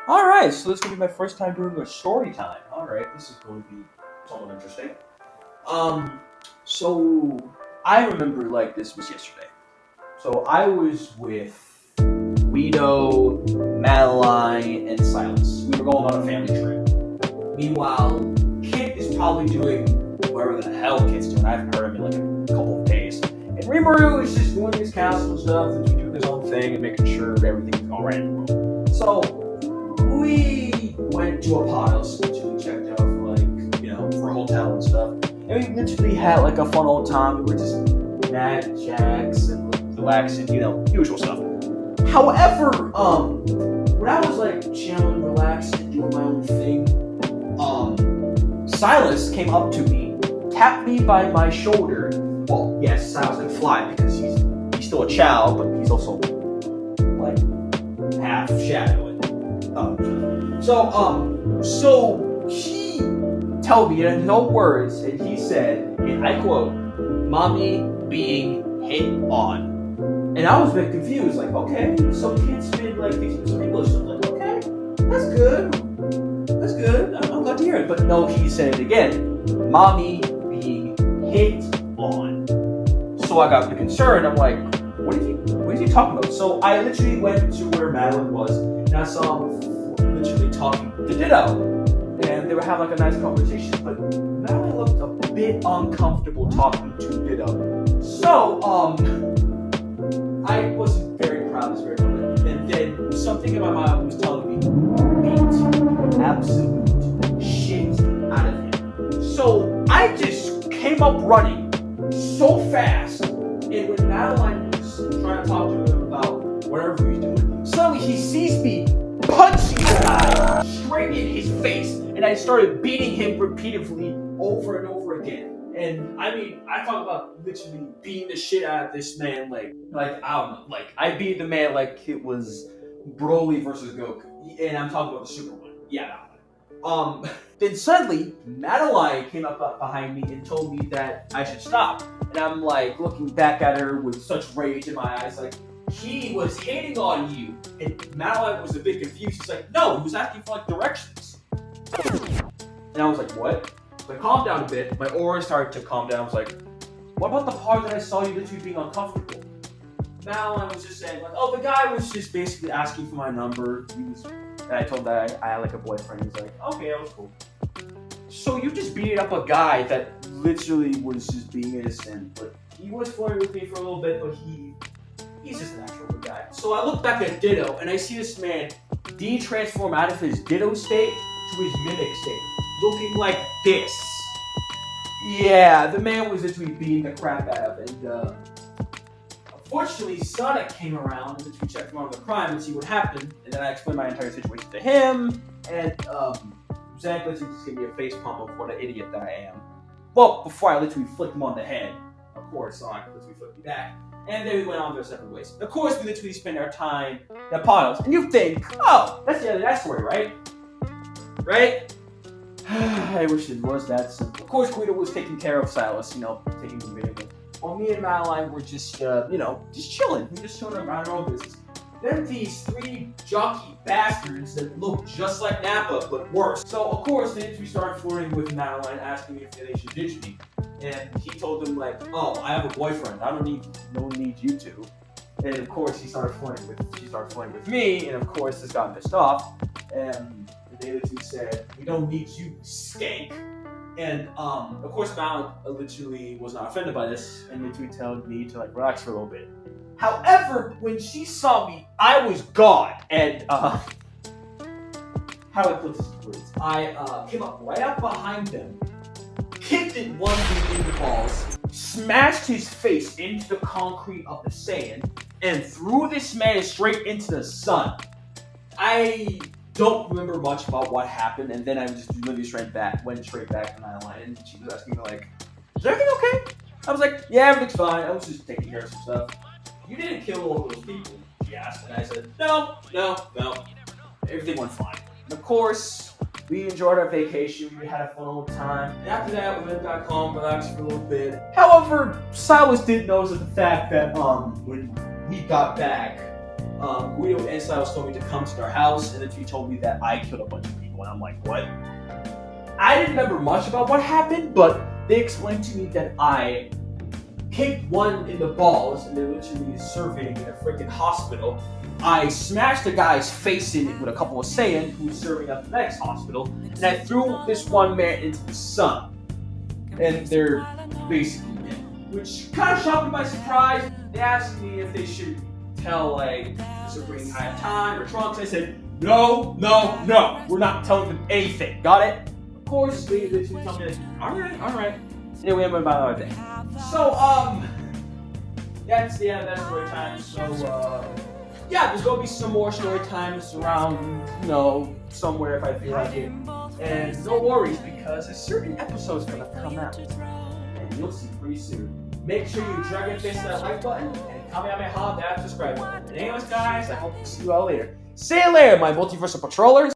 Alright, so this is going to be my first time doing a story time. Alright, this is going to be somewhat interesting. Um, so I remember like this was yesterday. So I was with Guido, Madeline, and Silas. We were going on a family trip. Meanwhile, Kid is probably doing whatever the hell Kid's doing. I haven't heard him in like a couple of days. And Rimuru is just doing his council and stuff, and doing his own thing and making sure everything's alright in the world. So we went to a palace, which we checked out for for a hotel and stuff. And we literally had like a fun old time. We were just mad jacks and relaxing, usual stuff. However, when I was like chilling, relaxing, doing my own thing, Silas came up to me, tapped me by my shoulder. Well, yes, Silas can fly because he's still a child, but he's also like half shadow. So he told me in no words, and he said, and I quote, "Mommy being hit on." And I was a bit confused, like, okay, so kids been like teaching some English. I'm like, okay, that's good. I'm glad to hear it. But no, he said it again, "Mommy being hit on." So I got a bit concerned. I'm like, what is he talking about? So I literally went to where Madeline was, and I saw him literally talking to Ditto. And they were having like a nice conversation, but Madeline looked a bit uncomfortable talking to Ditto. So, I wasn't very proud of this very moment. And then something in my mind was telling me, beat absolute shit out of him. So I just came up running so fast, and when Madeline was trying to talk to him about whatever he was doing, suddenly he sees me punching the guy straight in his face, and I started beating him repeatedly over and over again. And I mean, I talk about literally beating the shit out of this man, like I don't know, like I beat the man like it was Broly versus Goku, and I'm talking about the Super one. Yeah, that one. Then suddenly Madeline came up behind me and told me that I should stop, and I'm like looking back at her with such rage in my eyes, like he was hitting on you, and Madeline was a bit confused. She's like, no, he was asking for like directions, and I was like, what? So I calmed down a bit. My aura started to calm down. I was like, what about the part that I saw you literally being uncomfortable? Madeline was just saying, like, oh, the guy was just basically asking for my number. And I told him that I had like a boyfriend. He's like, okay, that was cool. So you just beat up a guy that literally was just being innocent, but he was flirting with me for a little bit, but he's just a natural good guy. So I look back at Ditto, and I see this man de-transform out of his Ditto state to his mimic state, looking like this. Yeah, the man was literally beating the crap out of it. And unfortunately, Sonic came around and literally checked him out on the crime and see what happened. And then I explained my entire situation to him. And Zach literally just gave me a face pump of what an idiot that I am. Well, before I literally flicked him on the head, of course, Sonic literally flicked me back. And then we went on their separate ways. Of course, we literally spent our time in puddles. And you think, oh, that's the end of that story, right? Right? I wish it was that simple. Of course, Guido was taking care of Silas, taking the video. While me and Madeline were just, just chilling. We were just chilling around our own business. Then these three jockey bastards that look just like Nappa, but worse. So, of course, then we started flirting with Madeline, asking if they should ditch me. And he told them, like, oh, I have a boyfriend. No one needs you two. And, of course, she started flirting with me. And, of course, this got pissed off. And they literally said, we don't need you, skank. And, of course, Madeline literally was not offended by this. And literally told me to, like, relax for a little bit. However, when she saw me, I was gone. And, how do I put this in words? I came up right up behind them, kicked it one dude in the balls, smashed his face into the concrete of the sand, and threw this man straight into the sun. I don't remember much about what happened, and then I just literally went straight back to Madeline, and she was asking me, like, is everything okay? I was like, yeah, everything's fine. I was just taking care of some stuff. You didn't kill all those people, she asked, and I said, no. Everything went fine. And of course, we enjoyed our vacation, we had a fun old time, and after that, we went back home, relaxed for a little bit. However, Silas did notice the fact that, when we got back, Guido and Silas told me to come to their house, and then he told me that I killed a bunch of people, and I'm like, what? I didn't remember much about what happened, but they explained to me that I kicked one in the balls, and they're literally serving in a freaking hospital. I smashed the guy's face in with a couple of Saiyan who's serving at the next hospital, and I threw this one man into the sun. And they're basically dead. Which kind of shocked me by surprise. They asked me if they should tell, like, Supreme High of Time or Trunks. I said, no, we're not telling them anything. Got it? Of course, they tell me, alright. Anyway, I'm about our day. So, that's the end of that story time. So, yeah, there's gonna be some more story times around, somewhere if I feel like it. And no worries, because a certain episode's gonna come out. And you'll see pretty soon. Make sure you dragon fist that like button and Kamehameha that subscribe button. And anyways, guys, I hope to see you all later. See you later, my multiversal patrollers.